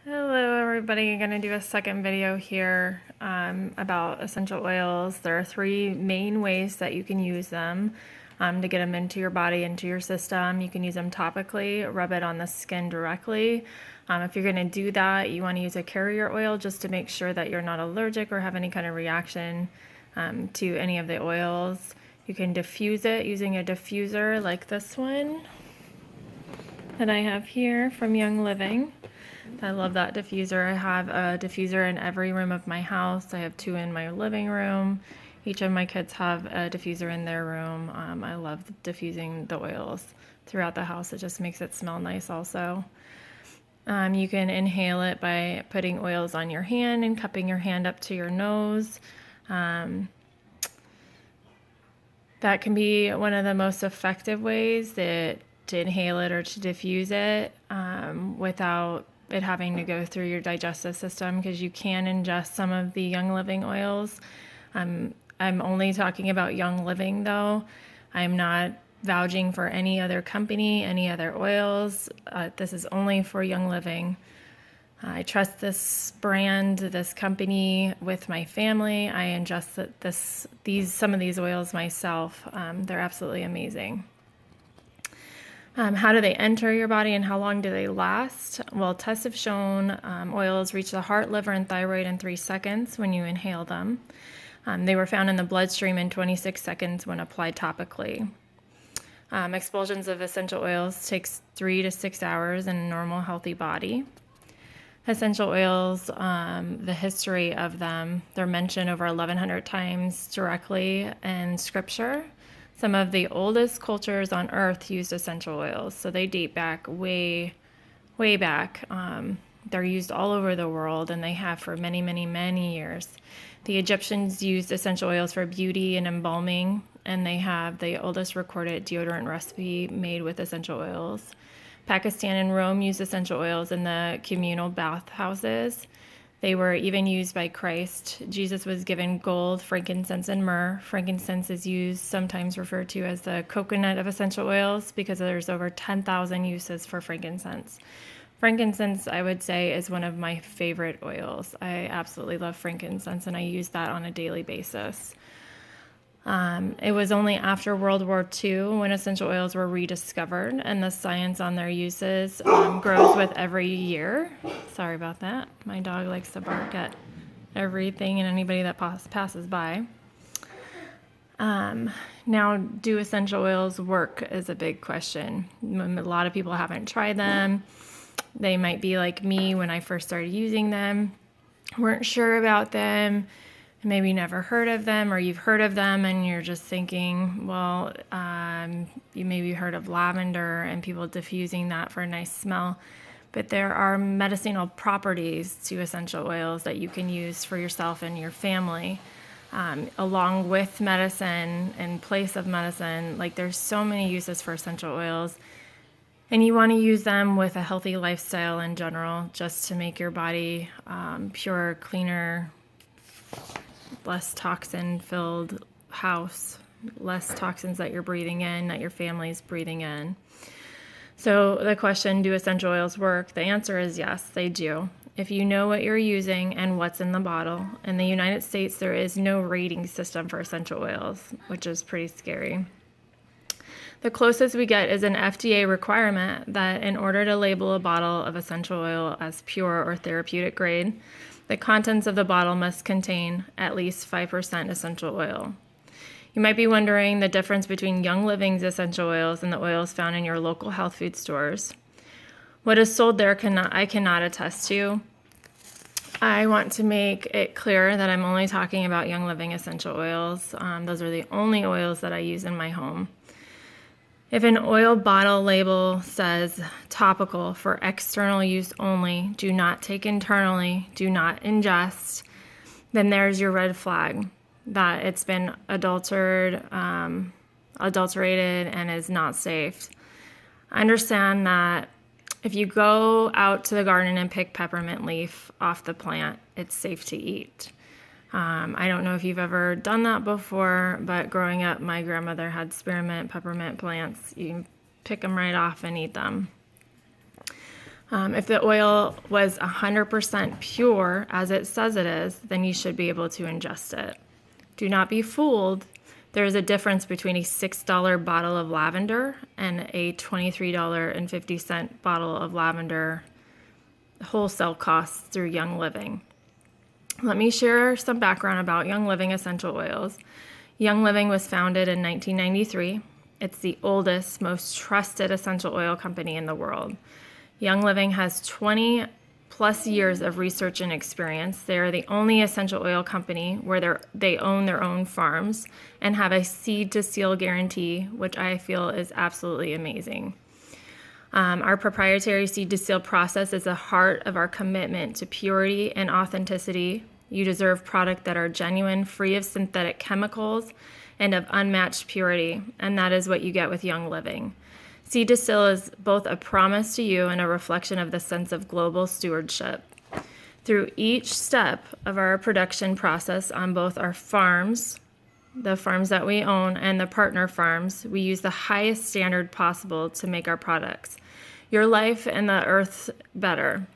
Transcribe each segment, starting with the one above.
Hello everybody, I'm going to do a second video here about essential oils. There are three main ways that you can use them to get them into your body, into your system. You can use them topically, rub it on the skin directly. If you're going to do that, you want to use a carrier oil just to make sure that you're not allergic or have any kind of reaction to any of the oils. You can diffuse it using a diffuser like this one that I have here from Young Living. I love that diffuser. I have a diffuser in every room of my house. I have two in my living room. Each of my kids have a diffuser in their room. I love diffusing the oils throughout the house. It just makes it smell nice also. You can inhale it by putting oils on your hand and cupping your hand up to your nose. That can be one of the most effective ways to inhale it or to diffuse it without it having to go through your digestive system, because you can ingest some of the Young Living oils. I'm only talking about Young Living though. I'm not vouching for any other company, any other oils. This is only for Young Living. I trust this brand, this company with my family. I ingest some of these oils myself. They're absolutely amazing. How do they enter your body and how long do they last? Well, tests have shown oils reach the heart, liver, and thyroid in 3 seconds when you inhale them. They were found in the bloodstream in 26 seconds when applied topically. Expulsions of essential oils takes 3 to 6 hours in a normal, healthy body. Essential oils, the history of them, they're mentioned over 1,100 times directly in scripture. Some of the oldest cultures on earth used essential oils, so they date back way back. They're used all over the world, and they have for many, many, many years. The Egyptians used essential oils for beauty and embalming, and they have the oldest recorded deodorant recipe made with essential oils. Pakistan and Rome used essential oils in the communal bathhouses. They were even used by Christ. Jesus was given gold, frankincense, and myrrh. Frankincense is used, sometimes referred to as the coconut of essential oils, because there's over 10,000 uses for frankincense. Frankincense, I would say, is one of my favorite oils. I absolutely love frankincense, and I use that on a daily basis. It was only after World War II when essential oils were rediscovered, and the science on their uses grows with every year. Sorry about that. My dog likes to bark at everything and anybody that passes by. Now, do essential oils work is a big question. A lot of people haven't tried them. They might be like me when I first started using them, weren't sure about them, maybe never heard of them, or you've heard of them and you're just thinking, well, you maybe heard of lavender and people diffusing that for a nice smell. But there are medicinal properties to essential oils that you can use for yourself and your family, along with medicine, in place of medicine. Like, there's so many uses for essential oils. And you want to use them with a healthy lifestyle in general, just to make your body pure, cleaner, less toxin-filled house, less toxins that you're breathing in, that your family's breathing in. So the question, do essential oils work? The answer is yes, they do. If you know what you're using and what's in the bottle. In the United States, there is no rating system for essential oils, which is pretty scary. The closest we get is an FDA requirement that in order to label a bottle of essential oil as pure or therapeutic grade, the contents of the bottle must contain at least 5% essential oil. You might be wondering the difference between Young Living's essential oils and the oils found in your local health food stores. What is sold there I cannot attest to. I want to make it clear that I'm only talking about Young Living essential oils. Those are the only oils that I use in my home. If an oil bottle label says topical for external use only, do not take internally, do not ingest, then there's your red flag that it's been adulterated and is not safe. Understand that if you go out to the garden and pick peppermint leaf off the plant, it's safe to eat. I don't know if you've ever done that before, but growing up, my grandmother had spearmint, peppermint plants. You can pick them right off and eat them. If the oil was 100% pure, as it says it is, then you should be able to ingest it. Do not be fooled. There is a difference between a $6 bottle of lavender and a $23.50 bottle of lavender wholesale costs through Young Living. Let me share some background about Young Living essential oils. Young Living was founded in 1993. It's the oldest, most trusted essential oil company in the world. Young Living has 20 plus years of research and experience. They are the only essential oil company where they own their own farms and have a seed to seal guarantee, which I feel is absolutely amazing. Our proprietary seed to seal process is the heart of our commitment to purity and authenticity. You deserve products that are genuine, free of synthetic chemicals, and of unmatched purity, and that is what you get with Young Living. Seed to Seal is both a promise to you and a reflection of the sense of global stewardship. Through each step of our production process on both our farms, the farms that we own, and the partner farms, we use the highest standard possible to make our products. Your life and the earth's better.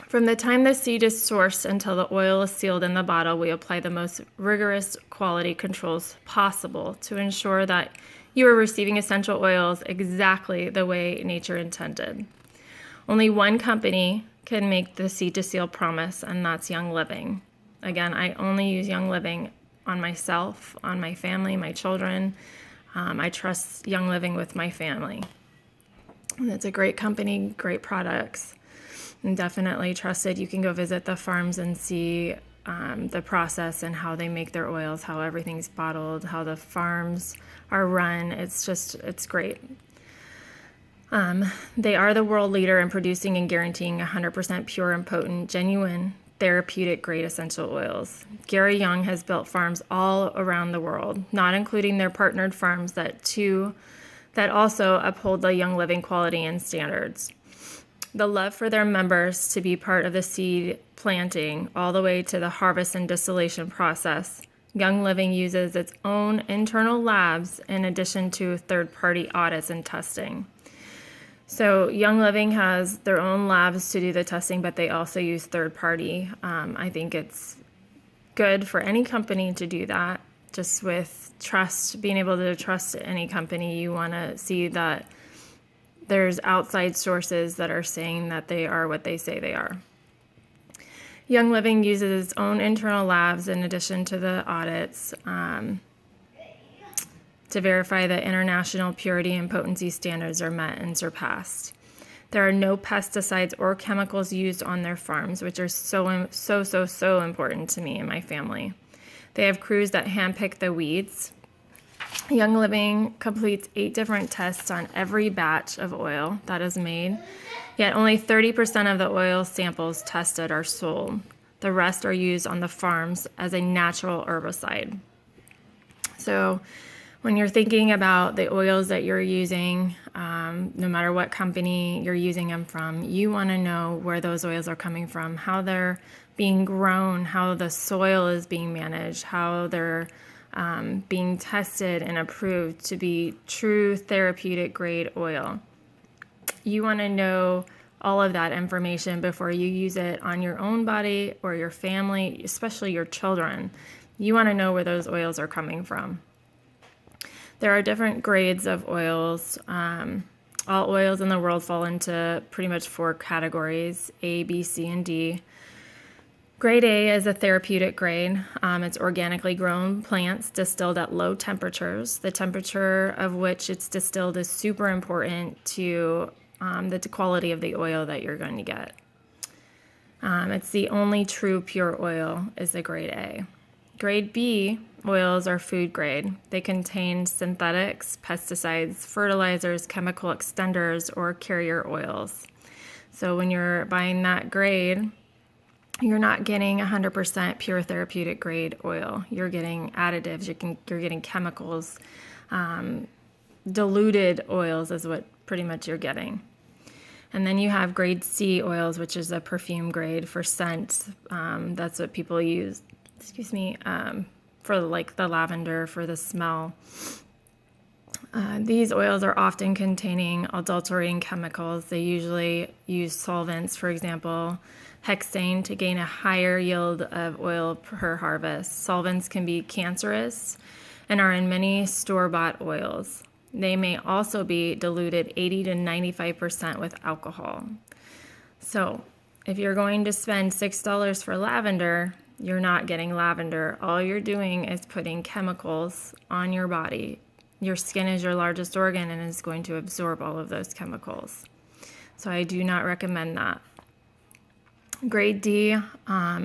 From the time the seed is sourced until the oil is sealed in the bottle, we apply the most rigorous quality controls possible to ensure that you are receiving essential oils exactly the way nature intended. Only one company can make the seed to seal promise, and that's Young Living. Again, I only use Young Living on myself, on my family, my children. I trust Young Living with my family. And it's a great company, great products, and definitely trusted. You can go visit the farms and see the process and how they make their oils, how everything's bottled, how the farms are run. It's great. They are the world leader in producing and guaranteeing 100% pure and potent, genuine, therapeutic grade essential oils. Gary Young has built farms all around the world, not including their partnered farms that also uphold the Young Living quality and standards. The love for their members to be part of the seed planting all the way to the harvest and distillation process. Young Living uses its own internal labs in addition to third-party audits and testing. So Young Living has their own labs to do the testing, but they also use third-party. I think it's good for any company to do that. Just with trust, being able to trust any company, you want to see that there's outside sources that are saying that they are what they say they are. Young Living uses its own internal labs in addition to the audits to verify that international purity and potency standards are met and surpassed. There are no pesticides or chemicals used on their farms, which are so important to me and my family. They have crews that handpick the weeds. Young Living completes 8 different tests on every batch of oil that is made, yet only 30% of the oil samples tested are sold. The rest are used on the farms as a natural herbicide. So when you're thinking about the oils that you're using, no matter what company you're using them from, you want to know where those oils are coming from, how they're being grown, how the soil is being managed, how they're being tested and approved to be true therapeutic grade oil. You want to know all of that information before you use it on your own body or your family, especially your children. You want to know where those oils are coming from. There are different grades of oils. All oils in the world fall into pretty much 4 categories: A, B, C, and D. Grade A is a therapeutic grade. It's organically grown plants distilled at low temperatures. The temperature of which it's distilled is super important to the quality of the oil that you're going to get. It's the only true pure oil is the grade A. Grade B oils are food grade. They contain synthetics, pesticides, fertilizers, chemical extenders, or carrier oils. So when you're buying that grade, you're not getting 100% pure therapeutic grade oil. You're getting additives, you're getting chemicals, diluted oils is what pretty much you're getting. And then you have grade C oils, which is a perfume grade for scent. That's what people use, for like the lavender, for the smell. These oils are often containing adulterating chemicals. They usually use solvents, for example, hexane, to gain a higher yield of oil per harvest. Solvents can be cancerous and are in many store-bought oils. They may also be diluted 80 to 95% with alcohol. So if you're going to spend $6 for lavender, you're not getting lavender. All you're doing is putting chemicals on your body. Your skin is your largest organ and is going to absorb all of those chemicals. So I do not recommend that. Grade D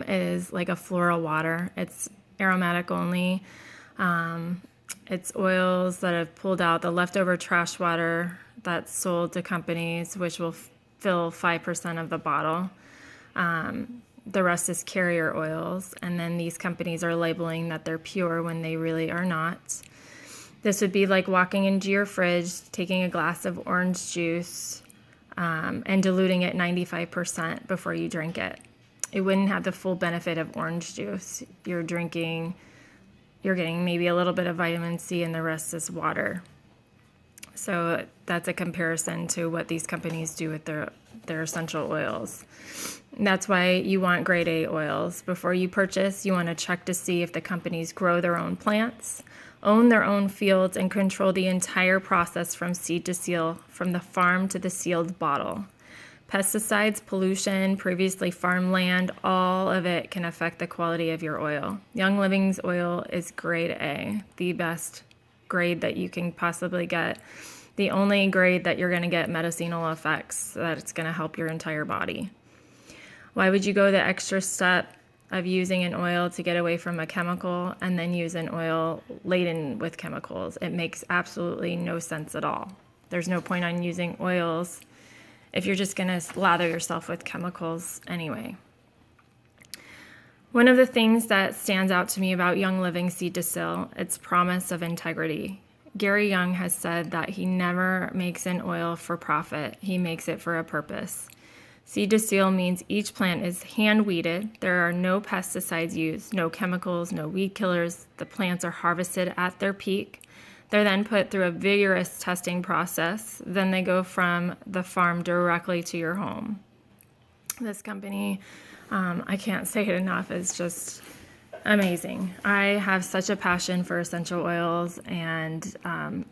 is like a floral water. It's aromatic only. It's oils that have pulled out the leftover trash water that's sold to companies, which will fill 5% of the bottle. The rest is carrier oils, and then these companies are labeling that they're pure when they really are not. This would be like walking into your fridge, taking a glass of orange juice, and diluting it 95% before you drink it. It wouldn't have the full benefit of orange juice. You're getting maybe a little bit of vitamin C and the rest is water. So that's a comparison to what these companies do with their essential oils. And that's why you want grade A oils. Before you purchase, you want to check to see if the companies grow their own plants, own their own fields, and control the entire process from seed to seal, from the farm to the sealed bottle. Pesticides, pollution, previously farmland, all of it can affect the quality of your oil. Young Living's oil is grade A, the best grade that you can possibly get. The only grade that you're going to get medicinal effects, that it's going to help your entire body. Why would you go the extra step of using an oil to get away from a chemical and then use an oil laden with chemicals? It makes absolutely no sense at all. There's no point on using oils if you're just going to lather yourself with chemicals anyway. One of the things that stands out to me about Young Living Seed to Seal, its promise of integrity. Gary Young has said that he never makes an oil for profit. He makes it for a purpose. Seed to seal means each plant is hand weeded. There are no pesticides used, no chemicals, no weed killers. The plants are harvested at their peak. They're then put through a vigorous testing process. Then they go from the farm directly to your home. This company, I can't say it enough, is just amazing. I have such a passion for essential oils, and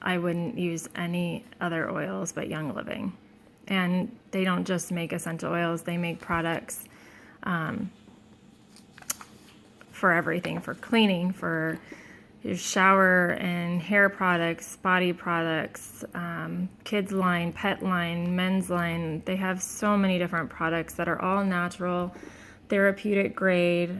I wouldn't use any other oils but Young Living. And they don't just make essential oils, they make products for everything, for cleaning, for your shower and hair products, body products, kids line, pet line, men's line. They have so many different products that are all natural, therapeutic grade.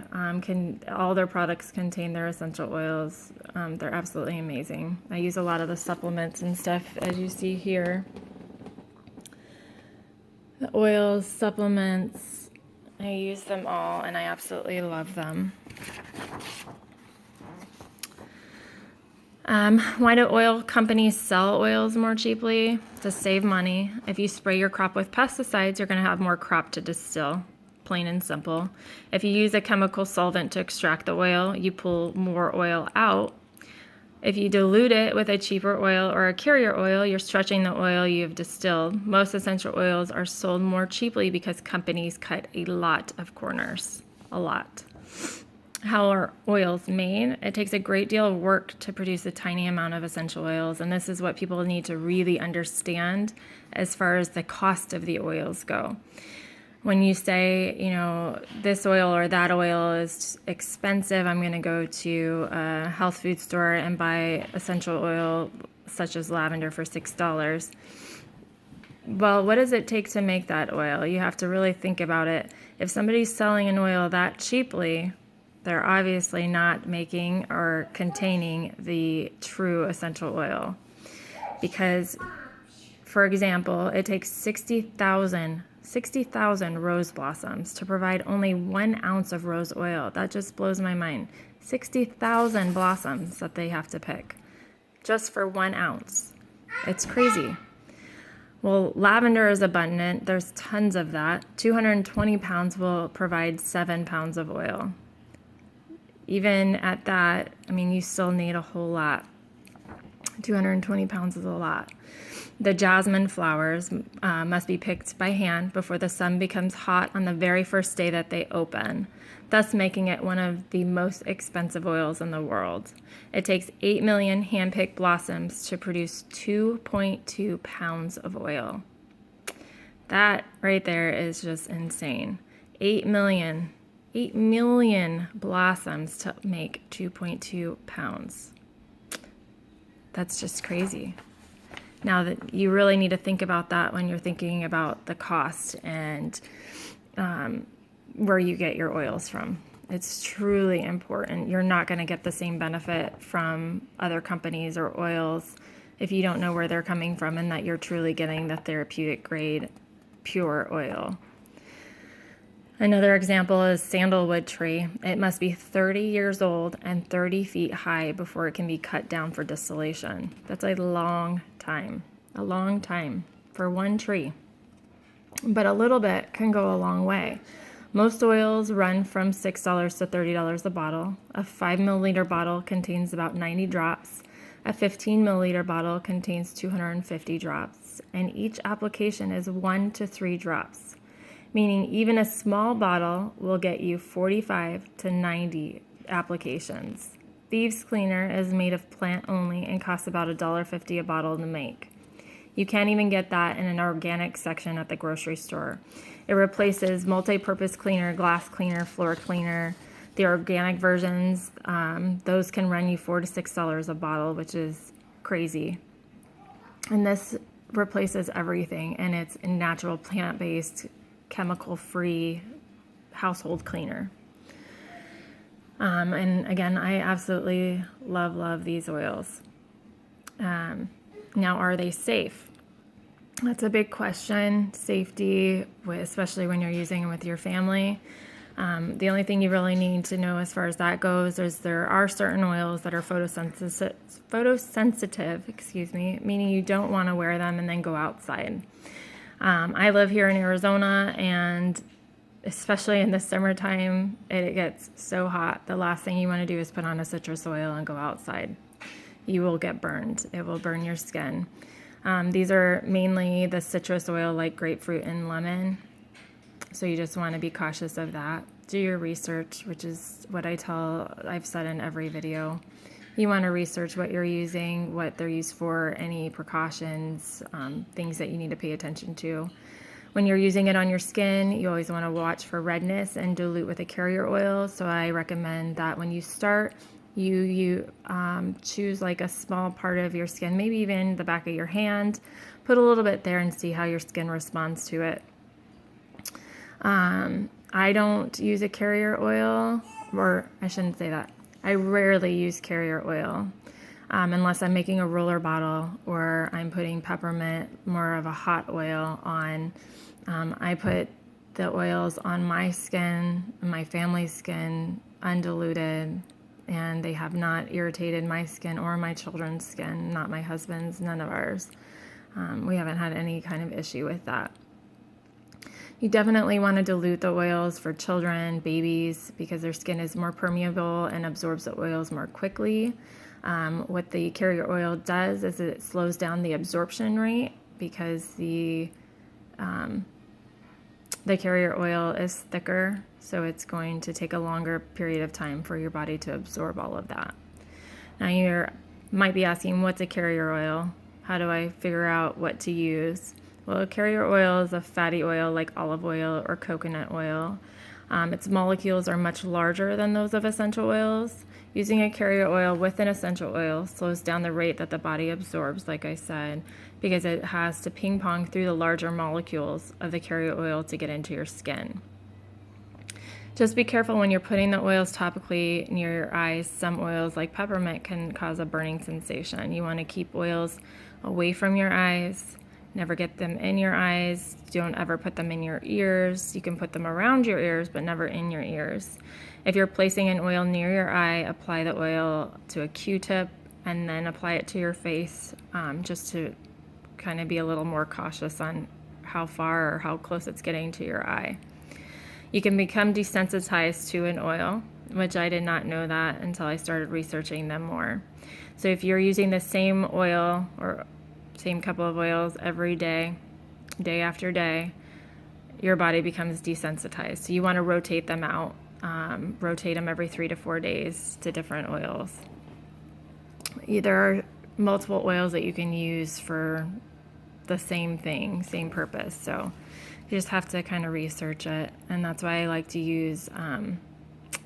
All their products contain their essential oils. They're absolutely amazing. I use a lot of the supplements and stuff, as you see here. The oils, supplements, I use them all and I absolutely love them. Why do oil companies sell oils more cheaply? To save money. If you spray your crop with pesticides, you're going to have more crop to distill, plain and simple. If you use a chemical solvent to extract the oil, you pull more oil out. If you dilute it with a cheaper oil or a carrier oil, you're stretching the oil you've distilled. Most essential oils are sold more cheaply because companies cut a lot of corners. A lot. How are oils made? It takes a great deal of work to produce a tiny amount of essential oils, and this is what people need to really understand as far as the cost of the oils go. When you say, this oil or that oil is expensive, I'm going to go to a health food store and buy essential oil such as lavender for $6. Well, what does it take to make that oil? You have to really think about it. If somebody's selling an oil that cheaply, they're obviously not making or containing the true essential oil. Because, for example, it takes 60,000 rose blossoms to provide only 1 ounce of rose oil. That just blows my mind. 60,000 blossoms that they have to pick just for 1 ounce. It's crazy. Well, lavender is abundant. There's tons of that. 220 pounds will provide 7 pounds of oil. Even at that, you still need a whole lot. 220 pounds is a lot. The jasmine flowers must be picked by hand before the sun becomes hot on the very first day that they open, thus making it one of the most expensive oils in the world. It takes 8 million hand-picked blossoms to produce 2.2 pounds of oil. That right there is just insane. 8 million blossoms to make 2.2 pounds. That's just crazy. Now that you really need to think about that when you're thinking about the cost and where you get your oils from. It's truly important. You're not going to get the same benefit from other companies or oils if you don't know where they're coming from and that you're truly getting the therapeutic grade pure oil. Another example is sandalwood tree. It must be 30 years old and 30 feet high before it can be cut down for distillation. That's a long time for one tree. But a little bit can go a long way. Most oils run from $6 to $30 a bottle. A 5 milliliter bottle contains about 90 drops. A 15 milliliter bottle contains 250 drops. And each application is 1 to 3 drops, meaning even a small bottle will get you 45 to 90 applications. Thieves Cleaner is made of plant only and costs about $1.50 a bottle to make. You can't even get that in an organic section at the grocery store. It replaces multi-purpose cleaner, glass cleaner, floor cleaner. The organic versions, those can run you $4 to $6 a bottle, which is crazy. And this replaces everything, and it's a natural, plant-based, chemical-free household cleaner. And again, I absolutely love these oils. Now, are they safe? That's a big question. Safety, especially when you're using them with your family. The only thing you really need to know as far as that goes is there are certain oils that are photosensitive, meaning you don't want to wear them and then go outside. I live here in Arizona, and especially in the summertime, it gets so hot. The last thing you want to do is put on a citrus oil and go outside. You will get burned. It will burn your skin. These are mainly the citrus oil like grapefruit and lemon. So you just want to be cautious of that. Do your research, which is what I've said in every video. You want to research what you're using, what they're used for, any precautions, things that you need to pay attention to. When you're using it on your skin, you always want to watch for redness and dilute with a carrier oil. So I recommend that when you start, you choose like a small part of your skin, maybe even the back of your hand. Put a little bit there and see how your skin responds to it. I don't use a carrier oil, or I shouldn't say that. I rarely use carrier oil unless I'm making a roller bottle or I'm putting peppermint, more of a hot oil on. I put the oils on my skin, my family's skin, undiluted, and they have not irritated my skin or my children's skin, not my husband's, none of ours. We haven't had any kind of issue with that. You definitely want to dilute the oils for children, babies, because their skin is more permeable and absorbs the oils more quickly. What the carrier oil does is it slows down the absorption rate because the carrier oil is thicker, so it's going to take a longer period of time for your body to absorb all of that. Now you might be asking, what's a carrier oil? How do I figure out what to use? Well, a carrier oil is a fatty oil like olive oil or coconut oil. Its molecules are much larger than those of essential oils. Using a carrier oil with an essential oil slows down the rate that the body absorbs, like I said, because it has to ping pong through the larger molecules of the carrier oil to get into your skin. Just be careful when you're putting the oils topically near your eyes. Some oils, like peppermint, can cause a burning sensation. You want to keep oils away from your eyes. Never get them in your eyes. Don't ever put them in your ears. You can put them around your ears, but never in your ears. If you're placing an oil near your eye, apply the oil to a Q-tip and then apply it to your face, just to kind of be a little more cautious on how far or how close it's getting to your eye. You can become desensitized to an oil. which I did not know that until I started researching them more. So if you're using the same oil or same couple of oils every day, day after day, your body becomes desensitized. So you want to rotate them out. Rotate them every 3 to 4 days to different oils. There are multiple oils that you can use for the same thing, same purpose. So you just have to kind of research it. And that's why I like to use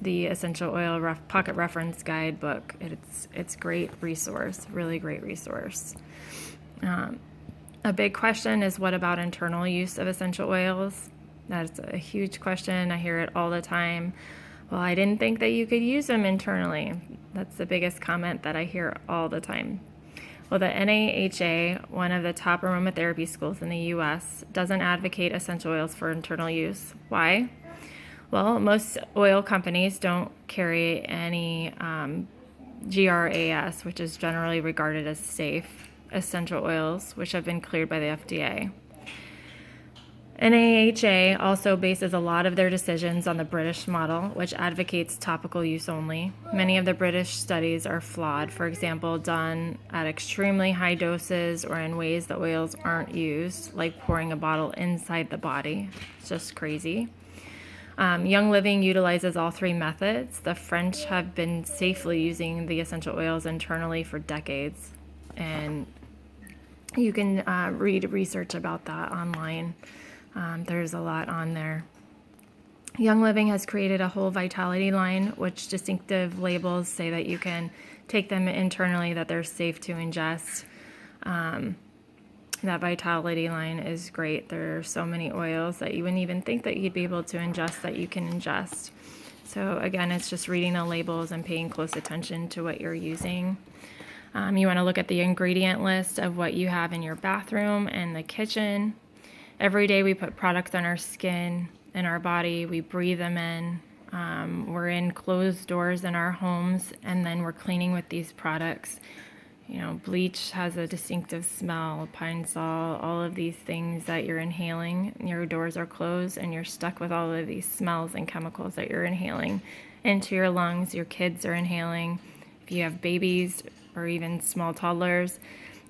the Essential Oil Pocket Reference Guide book. It's great resource, really great resource. A big question is, what about internal use of essential oils? That's a huge question. I hear it all the time. Well, I didn't think that you could use them internally. That's the biggest comment that I hear all the time. Well, the NAHA, one of the top aromatherapy schools in the US, doesn't advocate essential oils for internal use. Why? Well, most oil companies don't carry any GRAS, which is generally regarded as safe, essential oils, which have been cleared by the FDA. NAHA also bases a lot of their decisions on the British model, which advocates topical use only. Many of the British studies are flawed, for example, done at extremely high doses or in ways that oils aren't used, like pouring a bottle inside the body. It's just crazy. Young Living utilizes all three methods. The French have been safely using the essential oils internally for decades, and you can read research about that online. There's a lot on there. Young Living has created a whole vitality line, which distinctive labels say that you can take them internally, that they're safe to ingest. That vitality line is great. There are so many oils that you wouldn't even think that you'd be able to ingest that you can ingest. So again, it's just reading the labels and paying close attention to what you're using. You want to look at the ingredient list of what you have in your bathroom and the kitchen. Every day we put products on our skin and our body. We breathe them in. We're in closed doors in our homes, and then we're cleaning with these products. You know, bleach has a distinctive smell, Pine Sol, all of these things that you're inhaling. Your doors are closed, and you're stuck with all of these smells and chemicals that you're inhaling into your lungs. Your kids are inhaling. If you have babies or even small toddlers,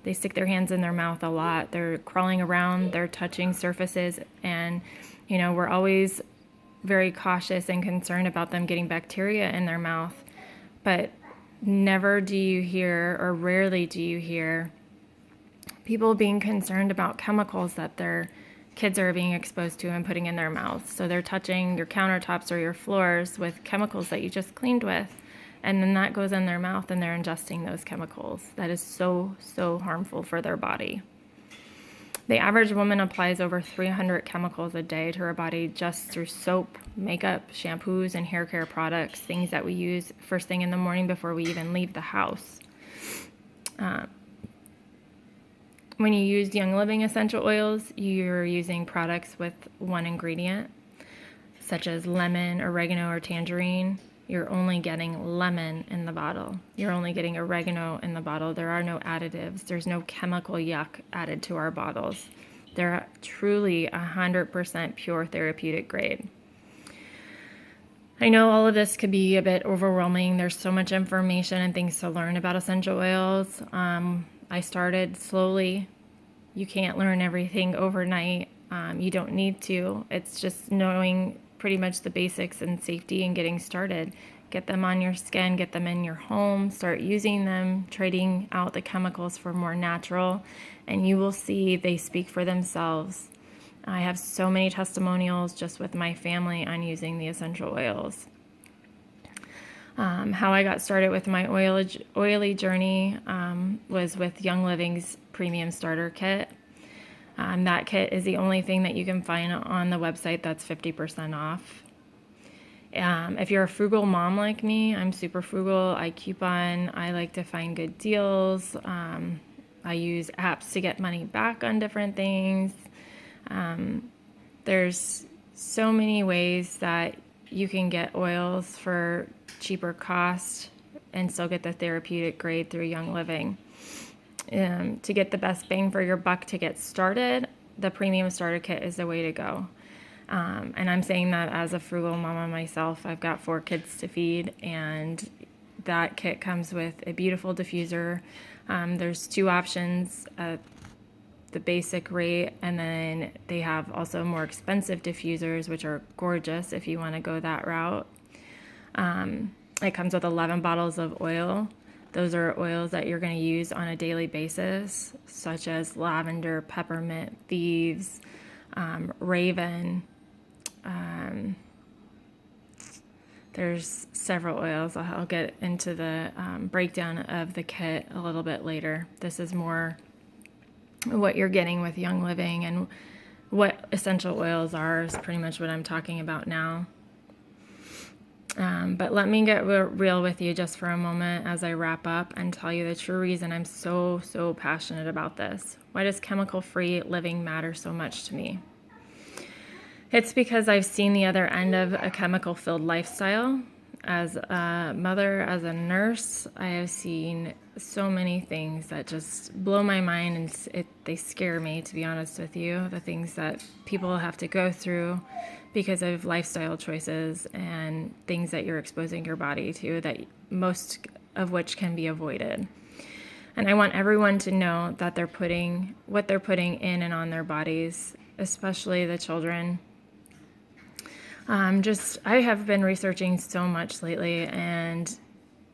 they stick their hands in their mouth a lot. They're crawling around, they're touching surfaces, and, you know, we're always very cautious and concerned about them getting bacteria in their mouth. But never do you hear, or rarely do you hear, people being concerned about chemicals that their kids are being exposed to and putting in their mouths. So they're touching your countertops or your floors with chemicals that you just cleaned with, and then that goes in their mouth and they're ingesting those chemicals. That is so, so harmful for their body. The average woman applies over 300 chemicals a day to her body just through soap, makeup, shampoos, and hair care products, things that we use first thing in the morning before we even leave the house. When you use Young Living essential oils, you're using products with one ingredient, such as lemon, oregano, or tangerine. You're only getting lemon in the bottle. You're only getting oregano in the bottle. There are no additives. There's no chemical yuck added to our bottles. They're truly 100% pure therapeutic grade. I know all of this could be a bit overwhelming. There's so much information and things to learn about essential oils. I started slowly. You can't learn everything overnight. You don't need to. It's just knowing pretty much the basics and safety and getting started. Get them on your skin, get them in your home, start using them, trading out the chemicals for more natural, and you will see they speak for themselves. I have so many testimonials just with my family on using the essential oils. How I got started with my oily journey was with Young Living's Premium Starter Kit. That kit is the only thing that you can find on the website that's 50% off. If you're a frugal mom like me, I'm super frugal. I coupon. I like to find good deals. I use apps to get money back on different things. There's so many ways that you can get oils for cheaper cost and still get the therapeutic grade through Young Living. To get the best bang for your buck to get started, the Premium Starter Kit is the way to go. And I'm saying that as a frugal mama myself. I've got 4 kids to feed, and that kit comes with a beautiful diffuser. There's 2 options at the basic rate, and then they have also more expensive diffusers, which are gorgeous if you want to go that route. It comes with 11 bottles of oil. Those are oils that you're going to use on a daily basis, such as lavender, peppermint, thieves, raven. There's several oils. I'll get into the breakdown of the kit a little bit later. This is more what you're getting with Young Living, and what essential oils are is pretty much what I'm talking about now. But let me get real with you just for a moment as I wrap up and tell you the true reason I'm so passionate about this. Why does chemical-free living matter so much to me? It's because I've seen the other end of a chemical-filled lifestyle. As a mother, as a nurse, I have seen so many things that just blow my mind, and they scare me, to be honest with you. The things that people have to go through because of lifestyle choices and things that you're exposing your body to, that most of which can be avoided. And I want everyone to know that what they're putting in and on their bodies, especially the children. I have been researching so much lately, and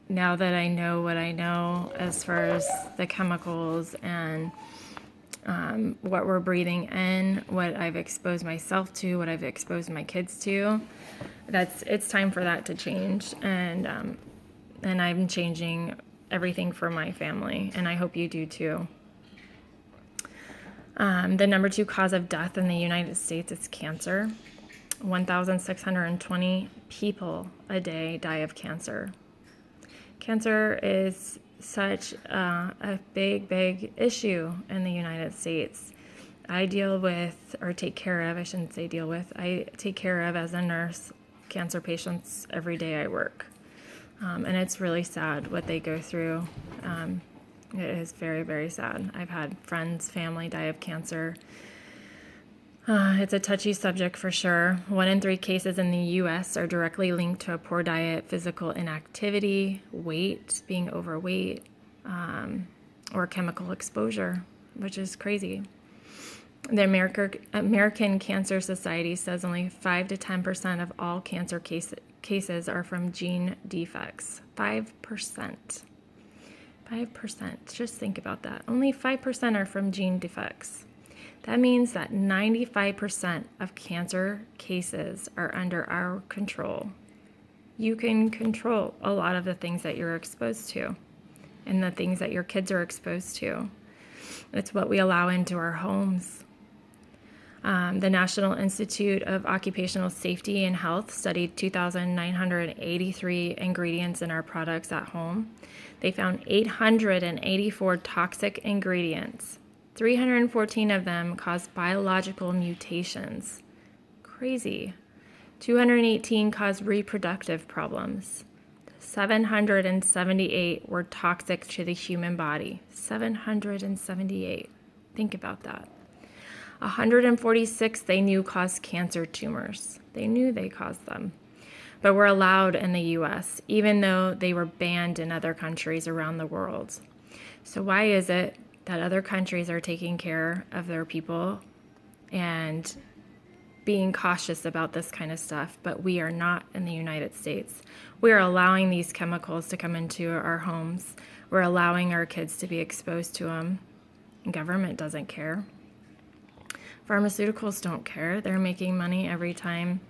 now that I know what I know as far as the chemicals and what we're breathing in, what I've exposed myself to, what I've exposed my kids to, it's time for that to change. And I'm changing everything for my family, and I hope you do too. The number 2 cause of death in the United States is cancer. 1,620 people a day die of cancer. Cancer is such a big issue in the United States. I take care of as a nurse cancer patients every day I work. And it's really sad what they go through. It is very, very sad. I've had friends, family die of cancer. It's a touchy subject for sure. 1 in 3 cases in the U.S. are directly linked to a poor diet, physical inactivity, being overweight, or chemical exposure, which is crazy. The American Cancer Society says only 5 to 10% of all cancer cases are from gene defects. 5%. 5%. Just think about that. Only 5% are from gene defects. That means that 95% of cancer cases are under our control. You can control a lot of the things that you're exposed to and the things that your kids are exposed to. It's what we allow into our homes. The National Institute of Occupational Safety and Health studied 2,983 ingredients in our products at home. They found 884 toxic ingredients. 314 of them caused biological mutations. Crazy. 218 caused reproductive problems. 778 were toxic to the human body. 778. Think about that. 146 they knew caused cancer tumors. They knew they caused them, but were allowed in the U.S., even though they were banned in other countries around the world. So why is it that other countries are taking care of their people and being cautious about this kind of stuff, but we are not in the United States? We are allowing these chemicals to come into our homes. We're allowing our kids to be exposed to them. The government doesn't care. Pharmaceuticals don't care. They're making money every time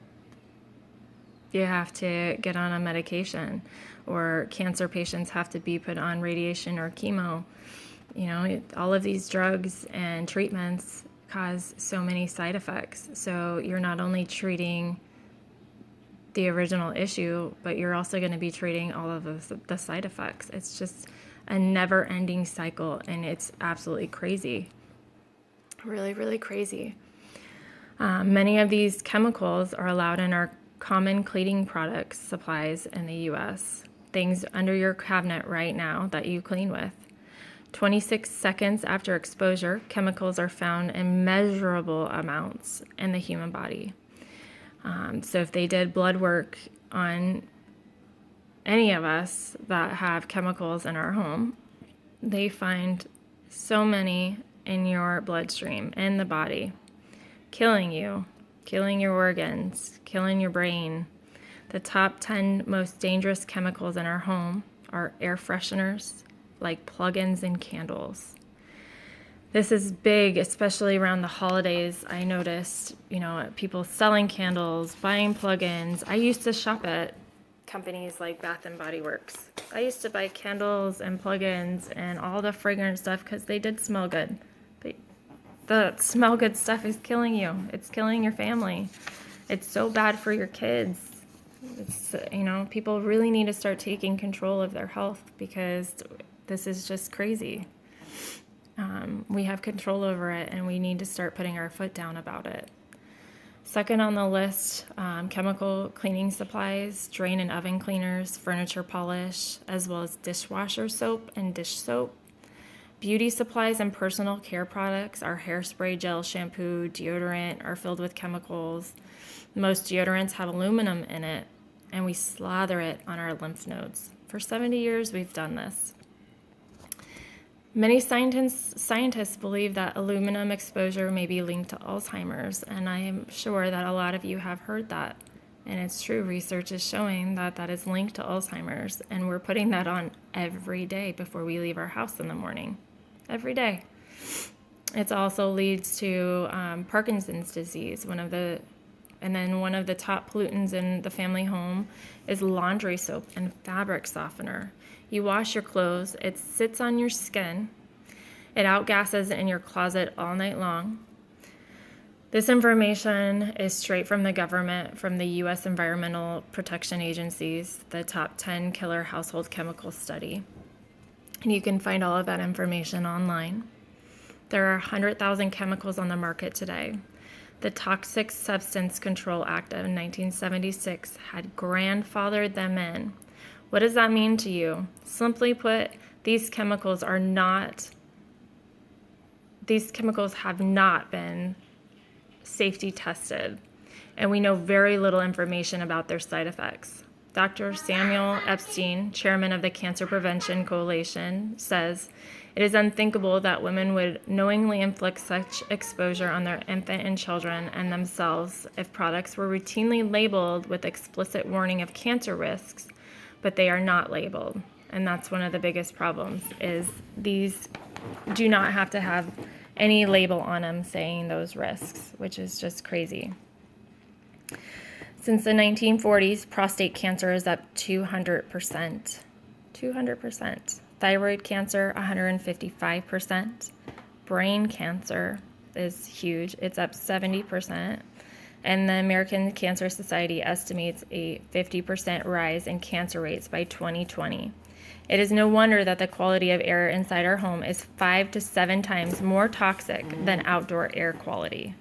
you have to get on a medication, or cancer patients have to be put on radiation or chemo. All of these drugs and treatments cause so many side effects. So you're not only treating the original issue, but you're also going to be treating all of the side effects. It's just a never-ending cycle, and it's absolutely crazy. Really, really crazy. Many of these chemicals are allowed in our common cleaning products supplies in the U.S. Things under your cabinet right now that you clean with. 26 seconds after exposure, chemicals are found in measurable amounts in the human body. So if they did blood work on any of us that have chemicals in our home, they find so many in your bloodstream, in the body, killing you, killing your organs, killing your brain. The top 10 most dangerous chemicals in our home are air fresheners, like plug-ins and candles. This is big, especially around the holidays. I noticed, people selling candles, buying plug-ins. I used to shop at companies like Bath and Body Works. I used to buy candles and plug-ins and all the fragrance stuff because they did smell good. But the smell good stuff is killing you. It's killing your family. It's so bad for your kids. It's, people really need to start taking control of their health because this is just crazy. We have control over it, and we need to start putting our foot down about it. Second on the list, chemical cleaning supplies, drain and oven cleaners, furniture polish, as well as dishwasher soap and dish soap. Beauty supplies and personal care products, our hairspray, gel, shampoo, deodorant are filled with chemicals. Most deodorants have aluminum in it, and we slather it on our lymph nodes. For 70 years, we've done this. Many scientists believe that aluminum exposure may be linked to Alzheimer's, and I am sure that a lot of you have heard that. And it's true, research is showing that that is linked to Alzheimer's, and we're putting that on every day before we leave our house in the morning. Every day. It also leads to Parkinson's disease. One of the top pollutants in the family home is laundry soap and fabric softener. You wash your clothes, it sits on your skin, it outgasses in your closet all night long. This information is straight from the government, from the U.S. Environmental Protection Agency's, the top 10 killer household chemical study. And you can find all of that information online. There are 100,000 chemicals on the market today. The Toxic Substance Control Act of 1976 had grandfathered them in. What does that mean to you? Simply put, these chemicals have not been safety tested, and we know very little information about their side effects. Dr. Samuel Epstein, chairman of the Cancer Prevention Coalition, says, "It is unthinkable that women would knowingly inflict such exposure on their infant and children and themselves if products were routinely labeled with explicit warning of cancer risks, but they are not labeled." And that's one of the biggest problems, is these do not have to have any label on them saying those risks, which is just crazy. Since the 1940s, prostate cancer is up 200%. 200%. Thyroid cancer, 155%. Brain cancer is huge. It's up 70%. And the American Cancer Society estimates a 50% rise in cancer rates by 2020. It is no wonder that the quality of air inside our home is 5 to 7 times more toxic than outdoor air quality.